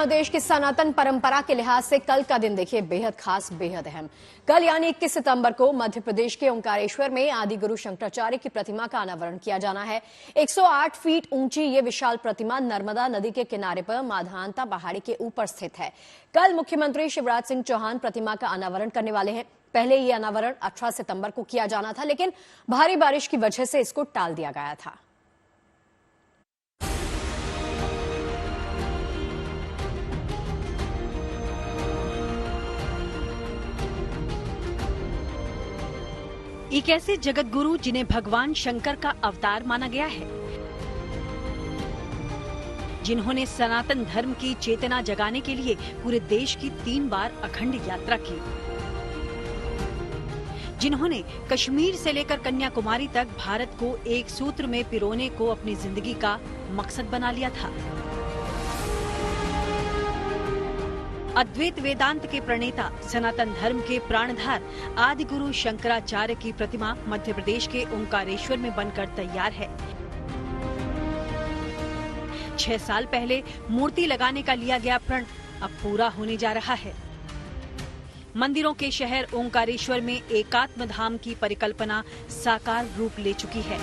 देश की सनातन परंपरा के लिहाज से कल का दिन देखिए बेहद खास, बेहद अहम। कल यानी 21 सितंबर को मध्य प्रदेश के ओंकारेश्वर में आदि गुरु शंकराचार्य की प्रतिमा का अनावरण किया जाना है। 108 फीट ऊंची ये विशाल प्रतिमा नर्मदा नदी के किनारे पर माधानता पहाड़ी के ऊपर स्थित है। कल मुख्यमंत्री शिवराज सिंह चौहान प्रतिमा का अनावरण करने वाले हैं। पहले ये अनावरण 18 सितंबर को किया जाना था, लेकिन भारी बारिश की वजह से इसको टाल दिया गया था। एक ऐसे जगत गुरु जिन्हें भगवान शंकर का अवतार माना गया है, जिन्होंने सनातन धर्म की चेतना जगाने के लिए पूरे देश की 3 बार अखंड यात्रा की, जिन्होंने कश्मीर से लेकर कन्याकुमारी तक भारत को एक सूत्र में पिरोने को अपनी जिंदगी का मकसद बना लिया था। अद्वैत वेदांत के प्रणेता, सनातन धर्म के प्राणधार आदि गुरु शंकराचार्य की प्रतिमा मध्य प्रदेश के ओंकारेश्वर में बनकर तैयार है। 6 साल पहले मूर्ति लगाने का लिया गया प्रण अब पूरा होने जा रहा है। मंदिरों के शहर ओंकारेश्वर में एकात्म धाम की परिकल्पना साकार रूप ले चुकी है।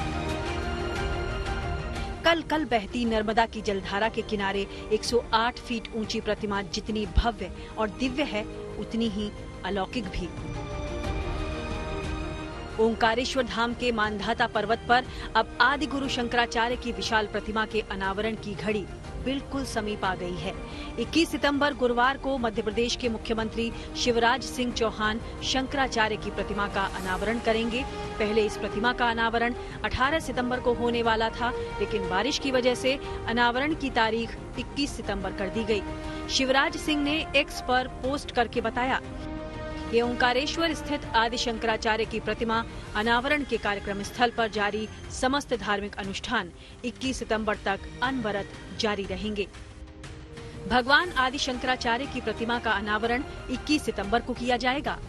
कल बहती नर्मदा की जलधारा के किनारे 108 फीट ऊंची प्रतिमा जितनी भव्य और दिव्य है, उतनी ही अलौकिक भी। ओंकारेश्वर धाम के मानधाता पर्वत पर अब आदि गुरु शंकराचार्य की विशाल प्रतिमा के अनावरण की घड़ी बिल्कुल समीप आ गई है। 21 सितंबर गुरुवार को मध्य प्रदेश के मुख्यमंत्री शिवराज सिंह चौहान शंकराचार्य की प्रतिमा का अनावरण करेंगे। पहले इस प्रतिमा का अनावरण 18 सितंबर को होने वाला था, लेकिन बारिश की वजह से अनावरण की तारीख 21 सितंबर कर दी गई। शिवराज सिंह ने एक्स पर पोस्ट करके बताया, ये ओंकारेश्वर स्थित आदि शंकराचार्य की प्रतिमा अनावरण के कार्यक्रम स्थल पर जारी समस्त धार्मिक अनुष्ठान 21 सितंबर तक अनवरत जारी रहेंगे। भगवान आदि शंकराचार्य की प्रतिमा का अनावरण 21 सितंबर को किया जाएगा।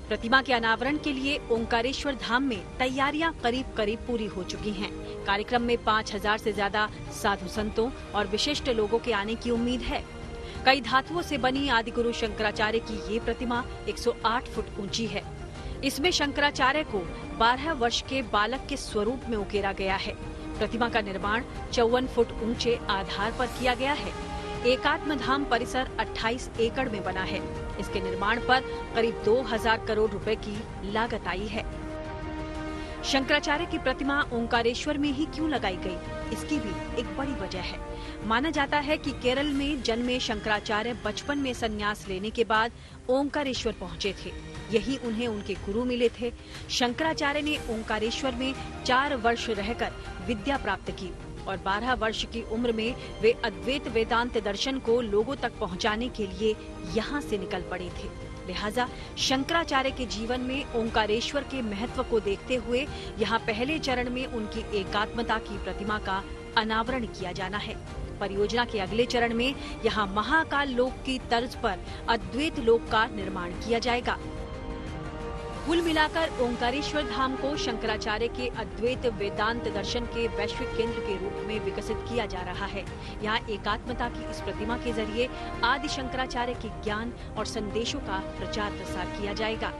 प्रतिमा के अनावरण के लिए ओंकारेश्वर धाम में तैयारियां करीब पूरी हो चुकी हैं। कार्यक्रम में 5000 से ज्यादा साधु संतों और विशिष्ट लोगों के आने की उम्मीद है। कई धातुओं से बनी आदि गुरु शंकराचार्य की ये प्रतिमा 108 फुट ऊंची है। इसमें शंकराचार्य को 12 वर्ष के बालक के स्वरूप में उकेरा गया है। प्रतिमा का निर्माण 54 फुट ऊंचे आधार पर किया गया है। एकात्म धाम परिसर 28 एकड़ में बना है। इसके निर्माण पर करीब 2000 करोड़ रुपए की लागत आई है। शंकराचार्य की प्रतिमा ओंकारेश्वर में ही क्यों लगाई गई, इसकी भी एक बड़ी वजह है। माना जाता है कि केरल में जन्मे शंकराचार्य बचपन में संन्यास लेने के बाद ओंकारेश्वर पहुंचे थे। यही उन्हें उनके गुरु मिले थे। शंकराचार्य ने ओंकारेश्वर में 4 वर्ष रहकर विद्या प्राप्त की और 12 वर्ष की उम्र में वे अद्वैत वेदांत दर्शन को लोगों तक पहुंचाने के लिए यहाँ से निकल पड़े थे। लिहाजा शंकराचार्य के जीवन में ओंकारेश्वर के महत्व को देखते हुए यहाँ पहले चरण में उनकी एकात्मता की प्रतिमा का अनावरण किया जाना है। परियोजना के अगले चरण में यहाँ महाकाल लोक की तर्ज पर अद्वैत लोक का निर्माण किया जाएगा। कुल मिलाकर ओंकारेश्वर धाम को शंकराचार्य के अद्वैत वेदांत दर्शन के वैश्विक केंद्र के रूप में विकसित किया जा रहा है। यहाँ एकात्मता की इस प्रतिमा के जरिए आदि शंकराचार्य के ज्ञान और संदेशों का प्रचार प्रसार किया जाएगा।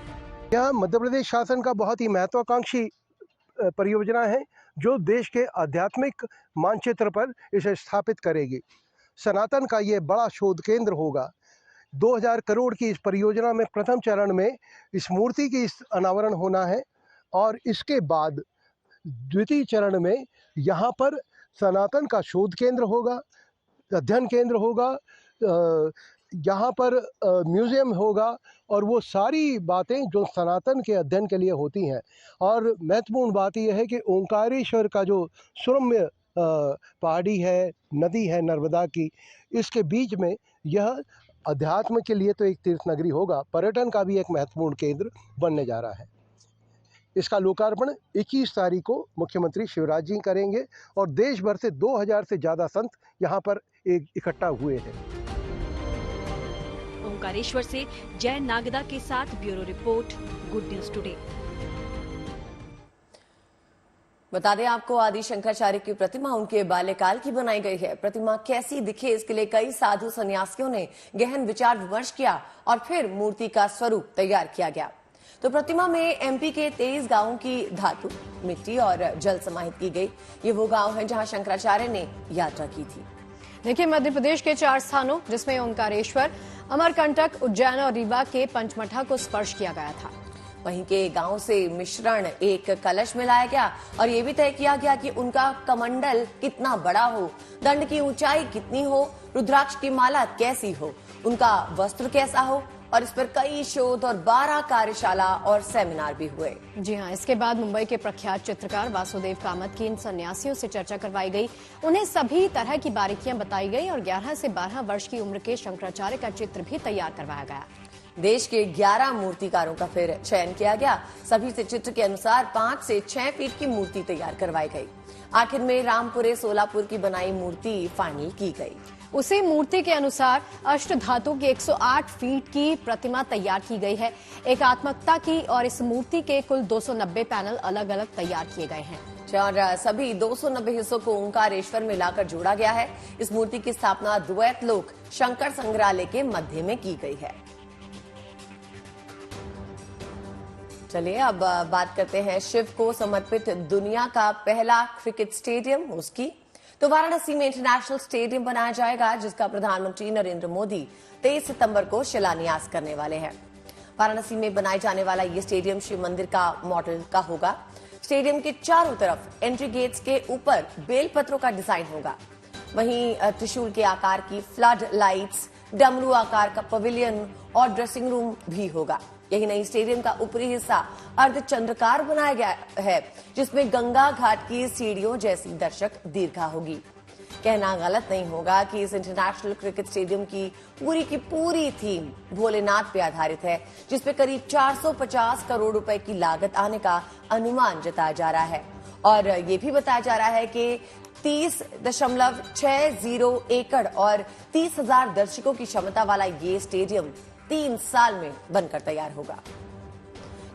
यह मध्य प्रदेश शासन का बहुत ही महत्वाकांक्षी परियोजना है, जो देश के आध्यात्मिक मानचित्र पर इसे स्थापित करेगी। सनातन का ये बड़ा शोध केंद्र होगा। 2000 करोड़ की इस परियोजना में प्रथम चरण में इस मूर्ति की अनावरण होना है और इसके बाद द्वितीय चरण में यहाँ पर सनातन का शोध केंद्र होगा, अध्ययन केंद्र होगा, यहाँ पर म्यूज़ियम होगा और वो सारी बातें जो सनातन के अध्ययन के लिए होती हैं। और महत्वपूर्ण बात यह है कि ओंकारेश्वर का जो सुरम्य पहाड़ी है, नदी है नर्मदा की, इसके बीच में यह अध्यात्म के लिए तो एक तीर्थ नगरी होगा, पर्यटन का भी एक महत्वपूर्ण केंद्र बनने जा रहा है। इसका लोकार्पण 21 तारीख को मुख्यमंत्री शिवराज जी करेंगे और देश भर से 2000 से ज़्यादा संत यहाँ पर इकट्ठा हुए हैं। ओंकारेश्वर से जय नागदा के साथ bureau report, good news today. बता दें आपको, आदि शंकराचार्य की प्रतिमा उनके बाल्यकाल की बनाई गई है। प्रतिमा कैसी दिखे, इसके लिए कई साधु सन्यासियों ने गहन विचार विमर्श किया और फिर मूर्ति का स्वरूप तैयार किया गया। तो प्रतिमा में एमपी के 23 गांवों की धातु, मिट्टी और जल समाहित की गई। ये वो गांव हैं जहां शंकराचार्य ने यात्रा की थी। देखिए, मध्य प्रदेश के 4 स्थानों जिसमें ओंकारेश्वर, अमरकंटक, उज्जैन और रीवा के पंचमठा को स्पर्श किया गया था। वहीं के गांव से मिश्रण एक कलश में लाया गया और ये भी तय किया गया कि उनका कमंडल कितना बड़ा हो, दंड की ऊंचाई कितनी हो, रुद्राक्ष की माला कैसी हो, उनका वस्त्र कैसा हो, और इस पर कई शोध और 12 कार्यशाला और सेमिनार भी हुए। जी हां, इसके बाद मुंबई के प्रख्यात चित्रकार वासुदेव कामत की इन सन्यासियों से चर्चा करवाई गई। उन्हें सभी तरह की बारीकियां बताई गई और 11 से 12 वर्ष की उम्र के शंकराचार्य का चित्र भी तैयार करवाया गया। देश के 11 मूर्तिकारों का फिर चयन किया गया। सभी से चित्र के अनुसार 5 से 6 फीट की मूर्ति तैयार करवाई गई। आखिर में रामपुरे सोलापुर की बनाई मूर्ति फाइनल की गई। उसी मूर्ति के अनुसार अष्ट धातु की 108 फीट की प्रतिमा तैयार की गई है, एकात्मकता की, और इस मूर्ति के कुल 290 पैनल अलग अलग तैयार किए गए हैं। और सभी 290 हिस्सों को ओंकारेश्वर में लाकर जोड़ा गया है। इस मूर्ति की स्थापना द्वैत लोक शंकर संग्रहालय के मध्य में की गई है। चलिए अब बात करते हैं शिव को समर्पित दुनिया का पहला क्रिकेट स्टेडियम उसकी। तो वाराणसी में इंटरनेशनल स्टेडियम बनाया जाएगा, जिसका प्रधानमंत्री नरेंद्र मोदी 23 सितंबर को शिलान्यास करने वाले हैं। वाराणसी में बनाए जाने वाला ये स्टेडियम शिव मंदिर का मॉडल का होगा। स्टेडियम के चारों तरफ एंट्री गेट्स के ऊपर बेलपत्रों का डिजाइन होगा। वहीं त्रिशूल के आकार की फ्लड लाइट्स, डमरू आकार का पवेलियन और ड्रेसिंग रूम भी होगा। यही नहीं, स्टेडियम का ऊपरी हिस्सा अर्धचंद्राकार बनाया गया है, जिसमें गंगा घाट की सीढ़ियों जैसी दर्शक दीर्घा होगी। कहना गलत नहीं होगा कि इस इंटरनेशनल क्रिकेट स्टेडियम की पूरी थीम भोलेनाथ पे आधारित है, जिसपे करीब 450 करोड़ रुपए की लागत आने का अनुमान जताया जा रहा है। और ये भी बताया जा रहा है कि 30.60 एकड़ और 30,000 दर्शकों की क्षमता वाला ये स्टेडियम 3 साल में बनकर तैयार होगा।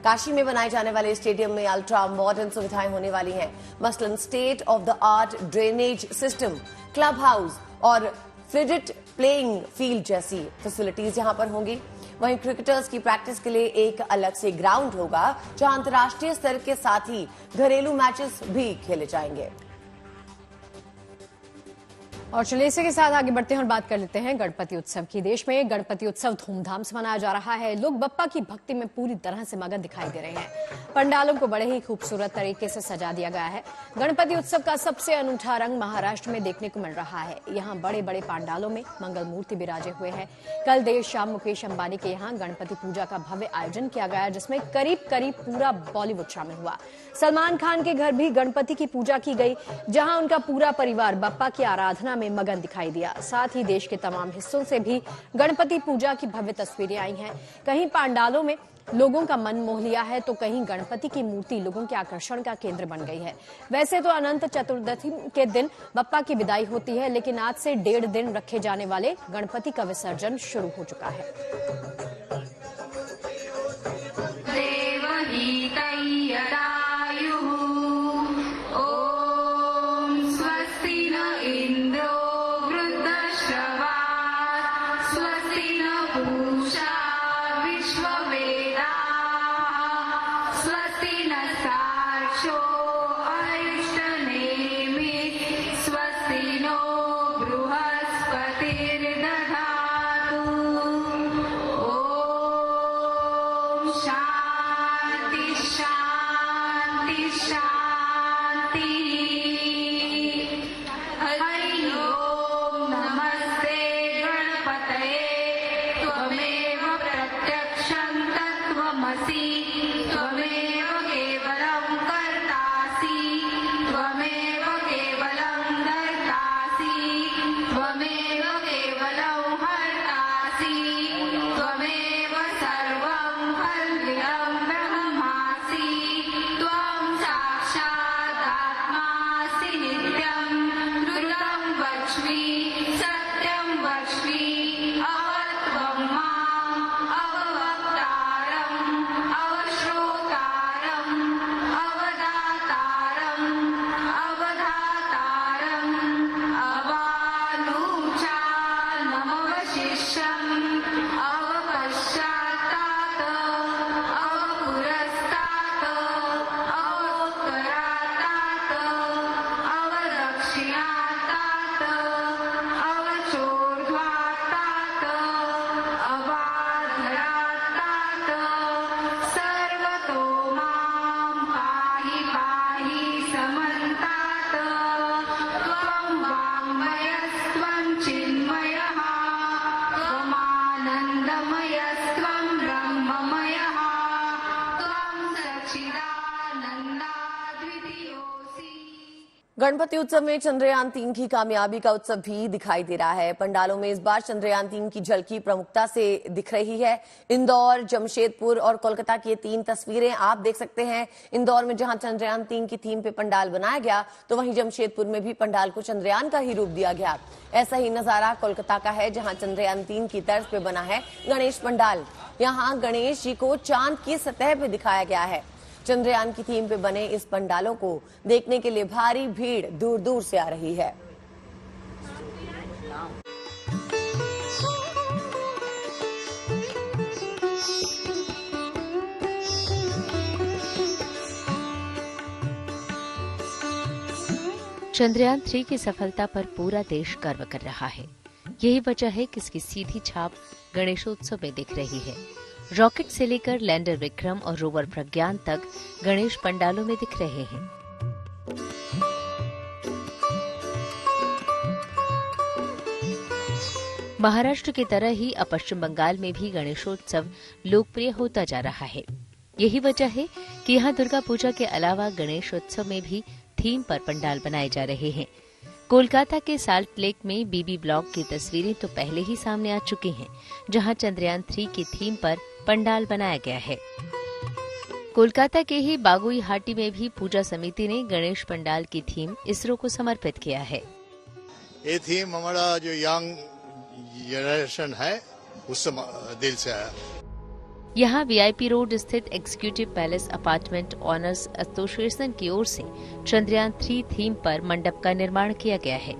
काशी में बनाए जाने वाले स्टेडियम में अल्ट्रा मॉडर्न सुविधाएं होने वाली हैं। मसलन state of the art drainage system, club house और फ्लिडेड प्लेइंग फील्ड जैसी फैसिलिटीज यहां पर होंगी। वहीं क्रिकेटर्स की प्रैक्टिस के लिए एक अलग से ग्राउंड होगा, जहां अंतर्राष्ट्रीय स्तर के साथ ही घरेलू मैचेस भी खेले जाएंगे। और चलिए इसी के साथ आगे बढ़ते हैं और बात कर लेते हैं गणपति उत्सव की। देश में गणपति उत्सव धूमधाम से मनाया जा रहा है। लोग बप्पा की भक्ति में पूरी तरह से मगन दिखाई दे रहे हैं। पंडालों को बड़े ही खूबसूरत तरीके से सजा दिया गया है। गणपति उत्सव का सबसे अनूठा रंग महाराष्ट्र में देखने को मिल रहा है। यहाँ बड़े बड़े पंडालों में मंगल मूर्ति विराजे हुए है। कल देर शाम मुकेश अंबानी के यहाँ गणपति पूजा का भव्य आयोजन किया गया, जिसमें करीब करीब पूरा बॉलीवुड शामिल हुआ। सलमान खान के घर भी गणपति की पूजा की गई, जहां उनका पूरा परिवार बप्पा की आराधना में मगन दिखाई दिया। साथ ही देश के तमाम हिस्सों से भी गणपति पूजा की भव्य तस्वीरें आई हैं। कहीं पंडालों में लोगों का मन मोह लिया है, तो कहीं गणपति की मूर्ति लोगों के आकर्षण का केंद्र बन गई है। वैसे तो अनंत चतुर्दशी के दिन बप्पा की विदाई होती है, लेकिन आज से 1.5 दिन रखे जाने वाले गणपति का विसर्जन शुरू हो चुका है। हरि ओम नमस्ते गणपतये त्वमेव गणपति उत्सव में चंद्रयान-3 की कामयाबी का उत्सव भी दिखाई दे रहा है। पंडालों में इस बार चंद्रयान-3 की झलकी प्रमुखता से दिख रही है। इंदौर, जमशेदपुर और कोलकाता की ये 3 तस्वीरें आप देख सकते हैं। इंदौर में जहां चंद्रयान-3 की थीम पे पंडाल बनाया गया, तो वहीं जमशेदपुर में भी पंडाल को चंद्रयान का ही रूप दिया गया। ऐसा ही नजारा कोलकाता का है, जहां चंद्रयान-3 की तर्ज पे बना है गणेश पंडाल। यहाँ गणेश जी को चांद की सतह पे दिखाया गया है। चंद्रयान की थीम पे बने इस पंडालों को देखने के लिए भारी भीड़ दूर दूर से आ रही है। चंद्रयान-3 की सफलता पर पूरा देश गर्व कर रहा है। यही वजह है कि इसकी सीधी छाप गणेशोत्सव में दिख रही है। रॉकेट से लेकर लैंडर विक्रम और रोवर प्रज्ञान तक गणेश पंडालों में दिख रहे हैं। महाराष्ट्र की तरह ही अब पश्चिम बंगाल में भी गणेशोत्सव लोकप्रिय होता जा रहा है। यही वजह है कि यहाँ दुर्गा पूजा के अलावा गणेशोत्सव में भी थीम पर पंडाल बनाए जा रहे हैं। कोलकाता के साल्ट लेक में बीबी ब्लॉक की तस्वीरें तो पहले ही सामने आ चुकी हैं, जहां चंद्रयान-3 की थीम पर पंडाल बनाया गया है। कोलकाता के ही बागुई हाटी में भी पूजा समिति ने गणेश पंडाल की थीम इसरो को समर्पित किया है। ये थीम हमारा जो यंग जनरेशन है उससे दिल से आया। यहाँ वीआईपी रोड स्थित executive palace apartment owners association की ओर से चंद्रयान-3 थीम पर मंडप का निर्माण किया गया है।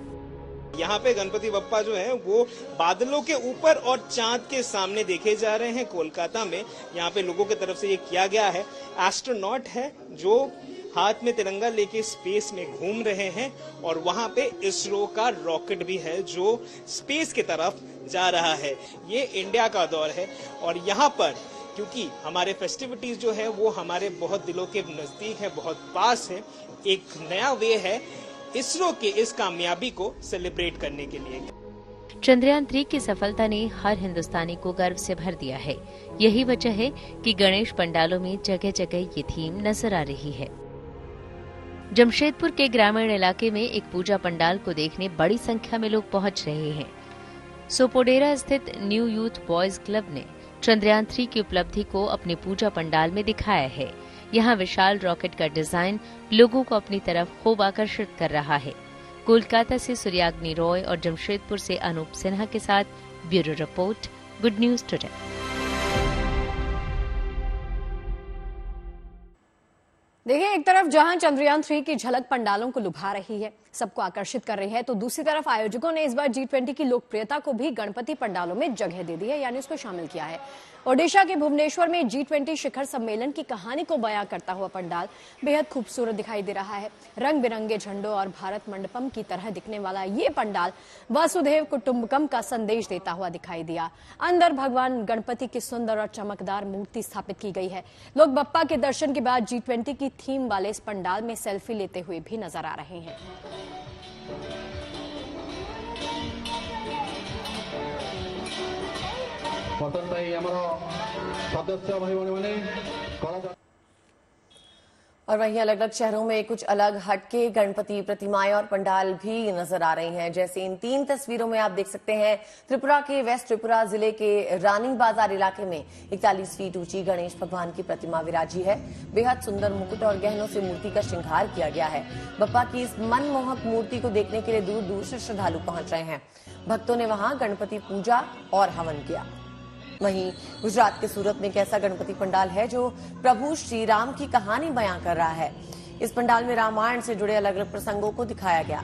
यहाँ पे गणपति बप्पा जो है वो बादलों के ऊपर और चांद के सामने देखे जा रहे हैं। कोलकाता में यहाँ पे लोगों की तरफ से ये किया गया है। एस्ट्रोनॉट है जो हाथ में तिरंगा लेके स्पेस में घूम रहे हैं और वहाँ पे इसरो का रॉकेट भी है जो स्पेस की तरफ जा रहा है। ये इंडिया का दौर है और यहाँ पर क्योंकि हमारे फेस्टिविटीज जो है वो हमारे बहुत दिलों के नजदीक है, बहुत पास है, एक नया वे है इसरो के इस कामयाबी को सेलिब्रेट करने के लिए। चंद्रयान-3 की सफलता ने हर हिंदुस्तानी को गर्व से भर दिया है। यही वजह है कि गणेश पंडालों में जगह जगह ये थीम नजर आ रही है। जमशेदपुर के ग्रामीण इलाके में एक पूजा पंडाल को देखने बड़ी संख्या में लोग पहुंच रहे हैं। सोपोडेरा स्थित न्यू यूथ बॉयज क्लब ने चंद्रयान-3 की उपलब्धि को अपने पूजा पंडाल में दिखाया है। यहाँ विशाल रॉकेट का डिजाइन लोगों को अपनी तरफ खूब आकर्षित कर रहा है। कोलकाता से सूर्याग्नि रॉय और जमशेदपुर से अनूप सिन्हा के साथ bureau report, good news today. देखिए, एक तरफ जहां चंद्रयान-3 की झलक पंडालों को लुभा रही है, सबको आकर्षित कर रही है, तो दूसरी तरफ आयोजकों ने इस बार G20 की लोकप्रियता को भी गणपति पंडालों में जगह दे दी है, यानी उसको शामिल किया है। ओडिशा के भुवनेश्वर में G20 शिखर सम्मेलन की कहानी को बयां करता हुआ पंडाल बेहद खूबसूरत दिखाई दे रहा है। रंग बिरंगे झंडों और भारत मंडपम की तरह दिखने वाला ये पंडाल वसुधैव कुटुंबकम का संदेश देता हुआ दिखाई दिया। अंदर भगवान गणपति की सुंदर और चमकदार मूर्ति स्थापित की गई है। लोग बप्पा के दर्शन के बाद G20 की थीम वाले इस पंडाल में सेल्फी लेते हुए भी नजर आ रहे हैं। और वहीं अलग अलग शहरों में कुछ अलग हटके गणपति प्रतिमाएं और पंडाल भी नजर आ रही हैं। जैसे इन 3 तस्वीरों में आप देख सकते हैं, त्रिपुरा के वेस्ट त्रिपुरा जिले के रानी बाजार इलाके में 41 फीट ऊंची गणेश भगवान की प्रतिमा विराजी है। बेहद सुंदर मुकुट और गहनों से मूर्ति का श्रृंगार किया गया है। बप्पा की इस मनमोहक मूर्ति को देखने के लिए दूर दूर से श्रद्धालु पहुंच रहे हैं। भक्तों ने वहां गणपति पूजा और हवन किया। वहीं गुजरात के सूरत में एक ऐसा गणपति पंडाल है जो प्रभु श्री राम की कहानी बयां कर रहा है। इस पंडाल में रामायण से जुड़े अलग अलग प्रसंगों को दिखाया गया।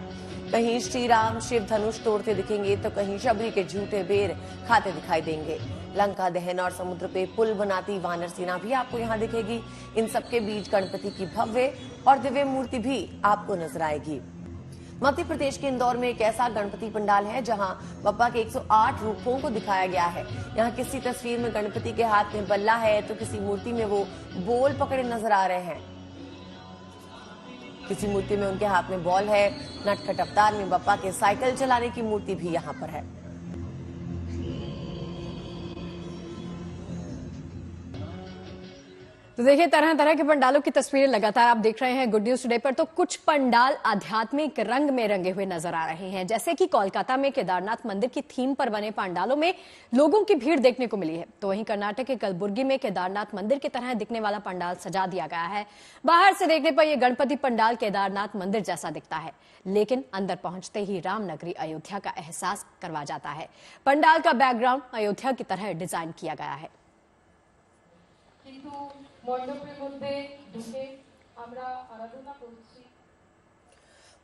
कहीं श्री राम शिव धनुष तोड़ते दिखेंगे तो कहीं शबरी के झूठे बेर खाते दिखाई देंगे। लंका दहन और समुद्र पे पुल बनाती वानर सेना भी आपको यहाँ दिखेगी। इन सबके बीच गणपति की भव्य और दिव्य मूर्ति भी आपको नजर आएगी। मध्य प्रदेश के इंदौर में एक ऐसा गणपति पंडाल है जहां बप्पा के 108 रूपों को दिखाया गया है। यहाँ किसी तस्वीर में गणपति के हाथ में बल्ला है तो किसी मूर्ति में वो बोल पकड़े नजर आ रहे हैं। किसी मूर्ति में उनके हाथ में बॉल है। नटखट अवतार में बप्पा के साइकिल चलाने की मूर्ति भी यहाँ पर है। तो देखिए, तरह तरह के पंडालों की तस्वीरें लगातार आप देख रहे हैं गुड न्यूज टुडे पर। तो कुछ पंडाल आध्यात्मिक रंग में रंगे हुए नजर आ रहे हैं, जैसे कि कोलकाता में केदारनाथ मंदिर की थीम पर बने पंडालों में लोगों की भीड़ देखने को मिली है। तो वहीं कर्नाटक के कलबुर्गी में केदारनाथ मंदिर की तरह दिखने वाला पंडाल सजा दिया गया है। बाहर से देखने पर यह गणपति पंडाल केदारनाथ मंदिर जैसा दिखता है, लेकिन अंदर पहुंचते ही रामनगरी अयोध्या का एहसास करवा जाता है। पंडाल का बैकग्राउंड अयोध्या की तरह डिजाइन किया गया है।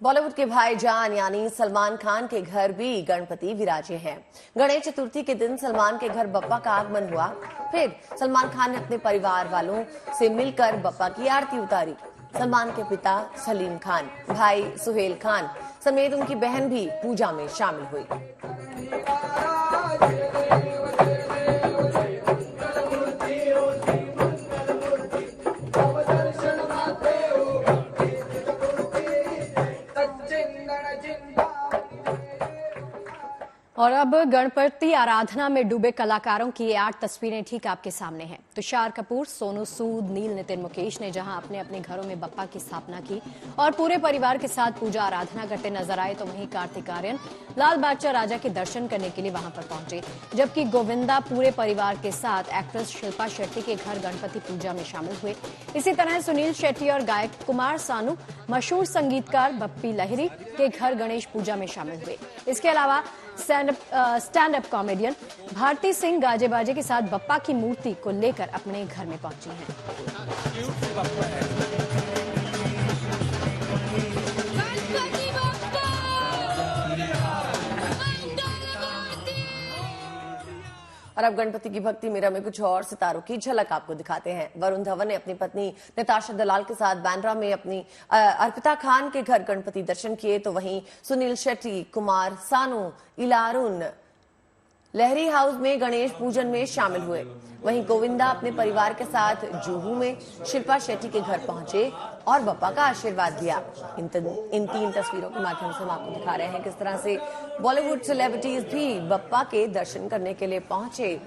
बॉलीवुड के भाईजान यानी सलमान खान के घर भी गणपति विराजे हैं। गणेश चतुर्थी के दिन सलमान के घर बप्पा का आगमन हुआ। फिर सलमान खान ने अपने परिवार वालों से मिलकर बप्पा की आरती उतारी। सलमान के पिता सलीम खान, भाई सुहेल खान समेत उनकी बहन भी पूजा में शामिल हुई। और अब गणपति आराधना में डूबे कलाकारों की ये 8 तस्वीरें ठीक आपके सामने हैं। तुषार कपूर, सोनू सूद, नील, नितिन, मुकेश ने जहां अपने अपने घरों में बप्पा की स्थापना की और पूरे परिवार के साथ पूजा आराधना करते नजर आए, तो वहीं कार्तिक आर्यन लाल बादशाह राजा के दर्शन करने के लिए वहां पर पहुंचे, जबकि गोविंदा पूरे परिवार के साथ एक्ट्रेस शिल्पा शेट्टी के घर गणपति पूजा में शामिल हुए। इसी तरह सुनील शेट्टी और गायक कुमार सानू, मशहूर संगीतकार बप्पी लहिरी के घर गणेश पूजा में शामिल हुए। इसके अलावा stand up comedian Bharti Singh गाजे बाजे के साथ बप्पा की मूर्ति को लेकर अपने घर में पहुंची हैं। और अब गणपति की भक्ति मेरा में कुछ और सितारों की झलक आपको दिखाते हैं। वरुण धवन ने अपनी पत्नी नताशा दलाल के साथ बांद्रा में अपनी अर्पिता खान के घर गणपति दर्शन किए, तो वहीं सुनील शेट्टी, कुमार सानू, इलारुन लहरी हाउस में गणेश पूजन में शामिल हुए। वहीं गोविंदा अपने परिवार के साथ जुहू में शिल्पा शेट्टी के घर पहुंचे और बप्पा का आशीर्वाद दिया। इन 3 तस्वीरों के माध्यम से हम आपको दिखा रहे हैं किस तरह से बॉलीवुड सेलिब्रिटीज भी बप्पा के दर्शन करने के लिए पहुंचे।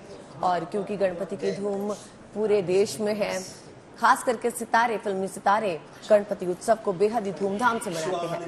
और क्योंकि गणपति की धूम पूरे देश में है, खास करके सितारे, फिल्मी सितारे गणपति उत्सव को बेहद ही धूमधाम से मनाते हैं।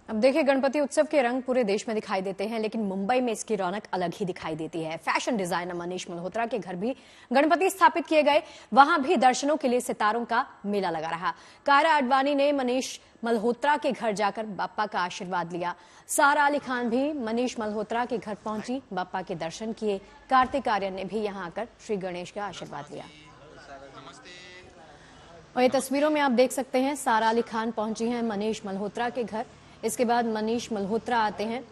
अब देखिए, गणपति उत्सव के रंग पूरे देश में दिखाई देते हैं, लेकिन मुंबई में इसकी रौनक अलग ही दिखाई देती है। फैशन डिजाइनर मनीष मल्होत्रा के घर भी गणपति स्थापित किए गए, वहां भी दर्शनों के लिए सितारों का मेला लगा रहा। कायरा आडवाणी ने मनीष मल्होत्रा के घर जाकर बप्पा का आशीर्वाद लिया। सारा अली खान भी मनीष मल्होत्रा के घर पहुंची, बप्पा के दर्शन किए। कार्तिक आर्यन ने भी यहां आकर श्री गणेश का आशीर्वाद लिया। और ये तस्वीरों में आप देख सकते हैं, सारा अली खान पहुंची हैं मनीष मल्होत्रा के घर। इसके बाद मनीष मल्होत्रा आते हैं।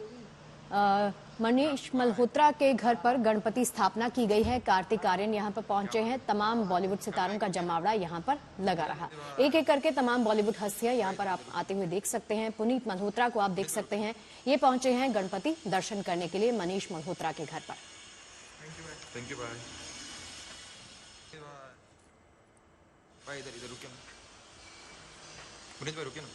मनीष मल्होत्रा के घर पर गणपति स्थापना की गई है। कार्तिक आर्यन यहां पर पहुंचे हैं। तमाम बॉलीवुड सितारों का जमावड़ा यहां पर लगा रहा। एक एक करके तमाम बॉलीवुड हस्तियां यहां पर आप आते हुए देख सकते हैं। पुनीत मल्होत्रा को आप देख सकते हैं, ये पहुंचे हैं गणपति दर्शन करने के लिए मनीष मल्होत्रा के घर पर। थैंक यू भाई। इधर रुकिए, पुनीत भाई रुकिए ना।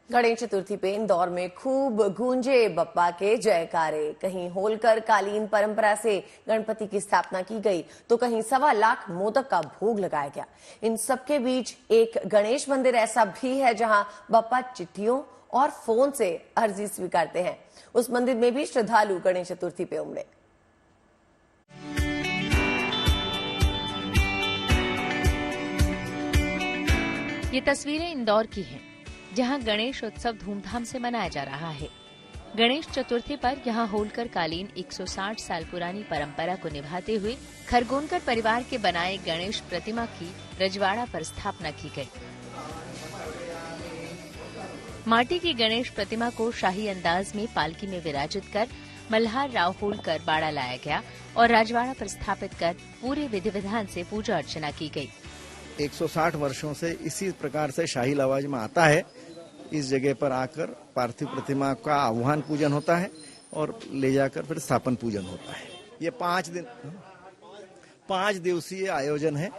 गणेश चतुर्थी पे इंदौर में खूब गूंजे बप्पा के जयकारे। कहीं होलकर कालीन परंपरा से गणपति की स्थापना की गई, तो कहीं 1.25 लाख मोदक का भोग लगाया गया। इन सबके बीच एक गणेश मंदिर ऐसा भी है जहां बप्पा चिट्ठियों और फोन से अर्जी स्वीकारते हैं। उस मंदिर में भी श्रद्धालु गणेश चतुर्थी पे उमड़े। ये तस्वीरें इंदौर की हैं, जहां गणेश उत्सव धूमधाम से मनाया जा रहा है। गणेश चतुर्थी पर यहां होलकर कालीन 160 साल पुरानी परंपरा को निभाते हुए खरगोनकर परिवार के बनाए गणेश प्रतिमा की रजवाड़ा पर स्थापना की गई। माटी की गणेश प्रतिमा को शाही अंदाज में पालकी में विराजित कर मल्हार राव होलकर बाड़ा लाया गया और राजवाड़ा पर स्थापित कर पूरे विधि विधान से पूजा अर्चना की गई। 160 वर्षों से इसी प्रकार से शाही लवाजमा आता है। इस जगह पर आकर पार्थिव प्रतिमा का आह्वान पूजन होता है और ले जाकर फिर स्थापन पूजन होता है। ये 5 दिवसीय आयोजन है।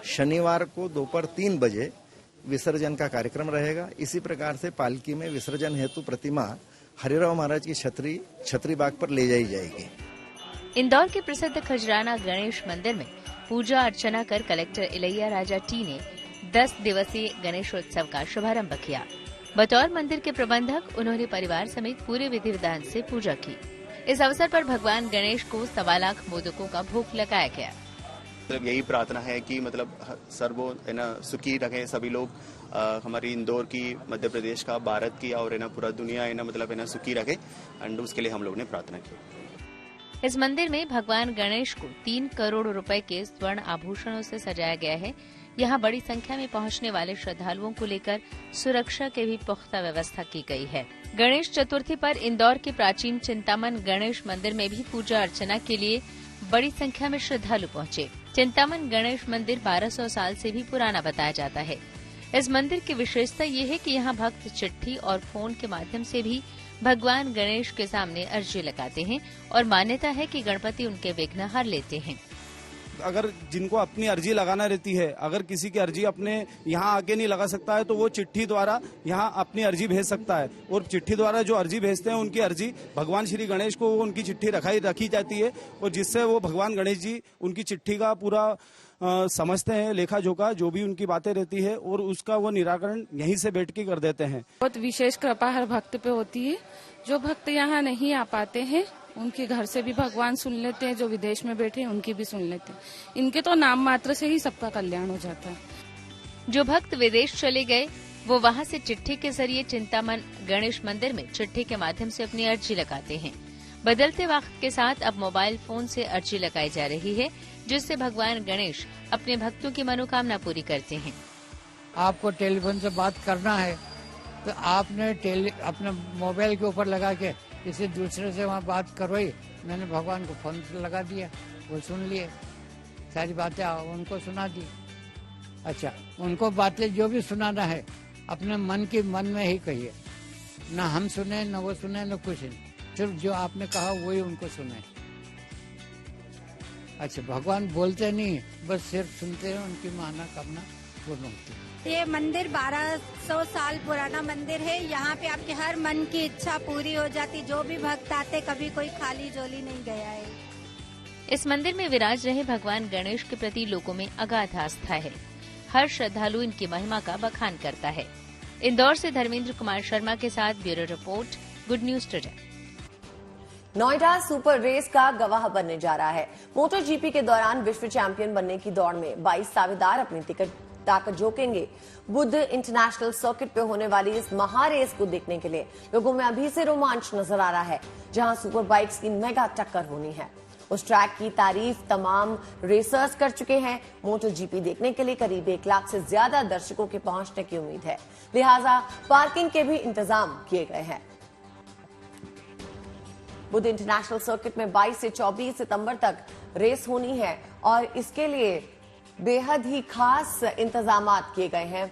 शनिवार को दोपहर 3 बजे विसर्जन का कार्यक्रम रहेगा। इसी प्रकार से पालकी में विसर्जन हेतु प्रतिमा हरिराव महाराज की छतरी बाग पर ले जाई जाएगी। इंदौर के प्रसिद्ध खजराना गणेश मंदिर में पूजा अर्चना कर कलेक्टर इलैया राजा टी ने 10 दिवसीय गणेशोत्सव का शुभारंभ किया। बतौर मंदिर के प्रबंधक उन्होंने परिवार समेत पूरे विधि विधान से पूजा की। इस अवसर पर भगवान गणेश को 1.25 लाख मोदकों का भोग लगाया गया। यही प्रार्थना है कि सर्वो सुखी रखें सभी लोग, हमारी इंदौर की, मध्य प्रदेश का, भारत की और पूरा दुनिया सुखी रखे एंड उसके लिए हम लोग ने प्रार्थना की। इस मंदिर में भगवान गणेश को 3 करोड़ रुपए के स्वर्ण आभूषणों से सजाया गया है। यहाँ बड़ी संख्या में पहुँचने वाले श्रद्धालुओं को लेकर सुरक्षा की भी पुख्ता व्यवस्था की गई है। गणेश चतुर्थी पर इंदौर के प्राचीन चिंतामन गणेश मंदिर में भी पूजा अर्चना के लिए बड़ी संख्या में श्रद्धालु पहुंचे। चिंतामन गणेश मंदिर 1200 साल से भी पुराना बताया जाता है। इस मंदिर की विशेषता ये है कि यहाँ भक्त चिट्ठी और फोन के माध्यम से भी भगवान गणेश के सामने अर्जी लगाते हैं और मान्यता है कि गणपति उनके विघ्न हर लेते हैं। अगर जिनको अपनी अर्जी लगाना रहती है, अगर किसी की अर्जी अपने यहाँ आके नहीं लगा सकता है तो वो चिट्ठी द्वारा यहाँ अपनी अर्जी भेज सकता है और चिट्ठी द्वारा जो अर्जी भेजते हैं उनकी अर्जी भगवान श्री गणेश को उनकी चिट्ठी रखी जाती है और जिससे वो भगवान गणेश जी उनकी चिट्ठी का पूरा समझते हैं, लेखा जोखा जो भी उनकी बातें रहती है और उसका वो निराकरण यहीं से बैठ के कर देते हैं। बहुत विशेष कृपा हर भक्त पे होती है। जो भक्त यहाँ नहीं आ पाते हैं उनके घर से भी भगवान सुन लेते हैं, जो विदेश में बैठे हैं उनकी भी सुन लेते हैं। इनके तो नाम मात्र से ही सबका कल्याण हो जाता है। जो भक्त विदेश चले गए वो वहां से चिट्ठी के जरिए चिंतामन गणेश मंदिर में चिट्ठी के माध्यम से अपनी अर्जी लगाते हैं। बदलते वक्त के साथ अब मोबाइल फोन से अर्जी लगाई जा रही है, जिससे भगवान गणेश अपने भक्तों की मनोकामना पूरी करते हैं। आपको टेलीफोन से बात करना है तो आपने अपने मोबाइल के ऊपर लगा के किसी दूसरे से वहाँ बात करवाई, मैंने भगवान को फोन से लगा दिया, वो सुन लिए, सारी बातें उनको सुना दी। अच्छा, उनको बातें जो भी सुनाना है अपने मन में ही कहिए, ना हम सुने न वो सुने न कुछ नहीं, सिर्फ जो आपने कहा वही उनको सुने। अच्छा, भगवान बोलते नहीं, बस सिर्फ सुनते हैं, उनकी मनोकामना पूर्ण होती है। ये मंदिर 1200 साल पुराना मंदिर है। यहाँ पे आपके हर मन की इच्छा पूरी हो जाती। जो भी भक्त आते कभी कोई खाली झोली नहीं गया है। इस मंदिर में विराज रहे भगवान गणेश के प्रति लोगों में अगाध आस्था है। हर श्रद्धालु इनकी महिमा का बखान करता है। इंदौर से धर्मेंद्र कुमार शर्मा के साथ bureau report, good news today. Noida super race का गवाह बनने जा रहा है। मोटो जीपी के दौरान विश्व चैंपियन बनने की दौड़ में 22 दावेदार अपनी ताकत झोंकेंगे। बुध इंटरनेशनल सर्किट पे होने वाली इस महारेस को देखने के लिए लोगों में अभी से रोमांच नजर आ रहा है, जहां सुपर बाइक्स की मेगा टक्कर होनी है। उस ट्रैक की तारीफ तमाम रेसर्स कर चुके हैं। मोटो जीपी देखने के लिए करीब 1 लाख से ज्यादा दर्शकों के पहुंचने की उम्मीद है, लिहाजा पार्किंग के भी इंतजाम किए गए हैं। बुध इंटरनेशनल सर्किट में 22 से 24 सितंबर तक रेस होनी है और इसके लिए बेहद ही खास इंतजाम किए गए हैं।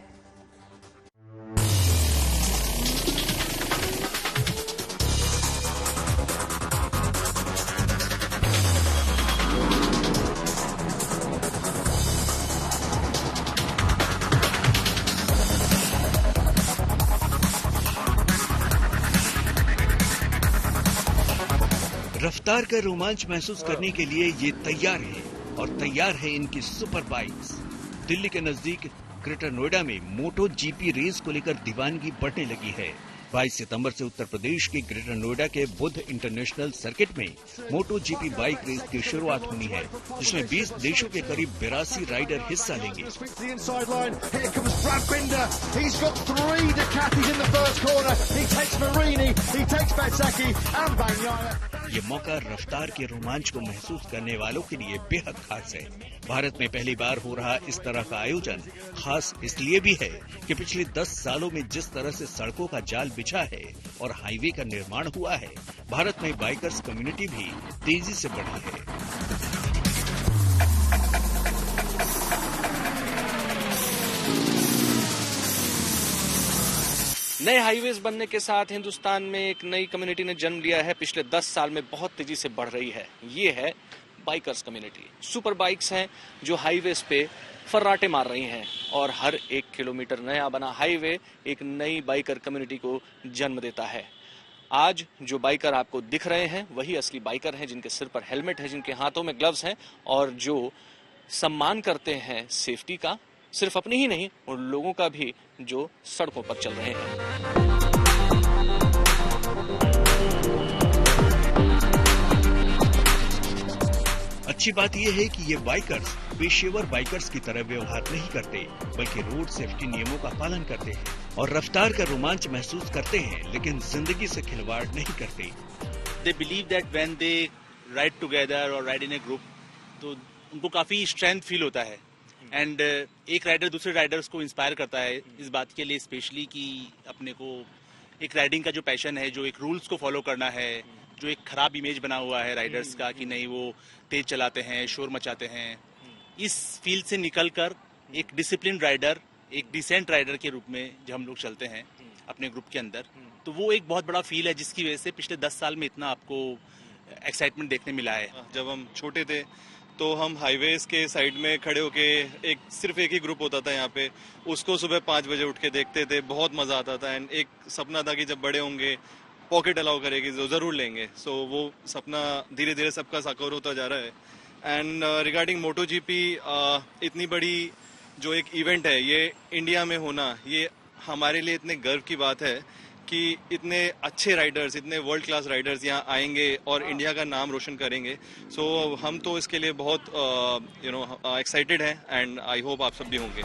रफ्तार का रोमांच महसूस करने के लिए ये तैयार है और तैयार है इनकी सुपर बाइक्स। दिल्ली के नजदीक ग्रेटर नोएडा में मोटो जीपी रेस को लेकर दीवानगी बढ़ने लगी है। 22 सितंबर से उत्तर प्रदेश के ग्रेटर नोएडा के बुध इंटरनेशनल सर्किट में मोटो जीपी बाइक रेस की शुरुआत होनी है, जिसमें 20 देशों के करीब 82 राइडर हिस्सा लेंगे। takes Marini, he takes Bezzecchi and Bagnaia. ये मौका रफ्तार के रोमांच को महसूस करने वालों के लिए बेहद खास है। भारत में पहली बार हो रहा इस तरह का आयोजन खास इसलिए भी है कि पिछले 10 सालों में जिस तरह से सड़कों का जाल बिछा है और हाईवे का निर्माण हुआ है, भारत में बाइकर्स कम्युनिटी भी तेजी से बढ़ी है। नए हाईवेज बनने के साथ हिंदुस्तान में एक नई कम्युनिटी ने जन्म लिया है। पिछले 10 साल में बहुत तेजी से बढ़ रही है। ये है बाइकर्स कम्युनिटी। सुपर बाइक्स हैं जो हाईवेज पे फर्राटे मार रही हैं और हर 1 किलोमीटर नया बना हाईवे एक नई बाइकर कम्युनिटी को जन्म देता है। आज जो बाइकर आपको दिख रहे हैं वही असली बाइकर हैं, जिनके सिर पर हेलमेट है, जिनके हाथों में ग्लव्स हैं और जो सम्मान करते हैं सेफ्टी का, सिर्फ अपनी ही नहीं उन लोगों का भी जो सड़कों पर चल रहे हैं। अच्छी बात यह है कि ये बाइकर्स पेशेवर बाइकर्स की तरह व्यवहार नहीं करते, बल्कि रोड सेफ्टी नियमों का पालन करते हैं और रफ्तार का रोमांच महसूस करते हैं, लेकिन जिंदगी से खिलवाड़ नहीं करते। They believe that when they ride together or ride in a group, तो उनको काफी स्ट्रेंथ फील होता है एंड एक राइडर दूसरे राइडर्स को इंस्पायर करता है इस बात के लिए स्पेशली कि अपने को एक राइडिंग का जो पैशन है, जो एक रूल्स को फॉलो करना है, जो एक खराब इमेज बना हुआ है राइडर्स का कि नहीं वो तेज चलाते हैं, शोर मचाते हैं, इस फील्ड से निकलकर एक डिसिप्लिन राइडर, एक डिसेंट राइडर के रूप में जब हम लोग चलते हैं अपने ग्रुप के अंदर, तो वो एक बहुत बड़ा फील है जिसकी वजह से पिछले 10 साल में इतना आपको एक्साइटमेंट देखने मिला है। जब हम छोटे थे तो हम हाईवेज के साइड में खड़े होके सिर्फ एक ही ग्रुप होता था यहाँ पे, उसको सुबह 5 बजे उठ के देखते थे, बहुत मजा आता था एंड एक सपना था कि जब बड़े होंगे पॉकेट अलाउ करेगी तो जरूर लेंगे। सो वो सपना धीरे धीरे सबका साकार होता जा रहा है। एंड रिगार्डिंग मोटो जीपी, इतनी बड़ी जो एक इवेंट है ये इंडिया में होना, ये हमारे लिए इतने गर्व की बात है कि इतने अच्छे राइडर्स, इतने वर्ल्ड क्लास राइडर्स यहाँ आएंगे और इंडिया का नाम रोशन करेंगे। सो हम तो इसके लिए बहुत एक्साइटेड हैं एंड आई होप आप सब भी होंगे।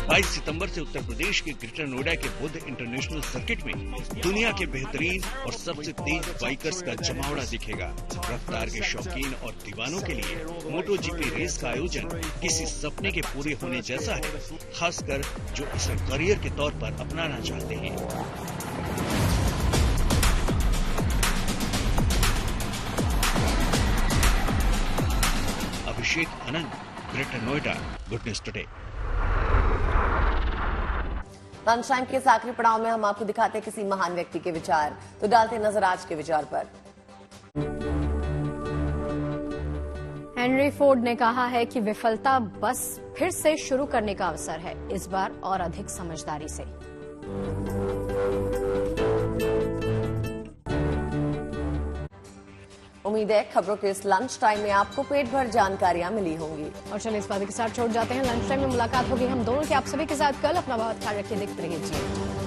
22 सितंबर से उत्तर प्रदेश के ग्रेटर नोएडा के बुद्ध इंटरनेशनल सर्किट में दुनिया के बेहतरीन और सबसे तेज बाइकर्स का जमावड़ा दिखेगा। रफ्तार के शौकीन और दीवानों के लिए मोटो जीपी रेस का आयोजन किसी सपने के पूरे होने जैसा है, खासकर जो इसे करियर के तौर पर अपनाना चाहते हैं। Abhishek Anand, Greater Noida, good news today. Lunch time के इस आखिरी पड़ाव में हम आपको दिखाते हैं किसी महान व्यक्ति के विचार, तो डालते नजर आज के विचार पर। हेनरी फोर्ड ने कहा है कि विफलता बस फिर से शुरू करने का अवसर है, इस बार और अधिक समझदारी से। उम्मीद है खबरों के इस लंच टाइम में आपको पेट भर जानकारियां मिली होंगी। और चलिए इस बात के साथ छोड़ जाते हैं, लंच टाइम में मुलाकात होगी हम दोनों की। आप सभी के साथ कल। अपना बहुत ख्याल रखिए, देखते रहिए जी।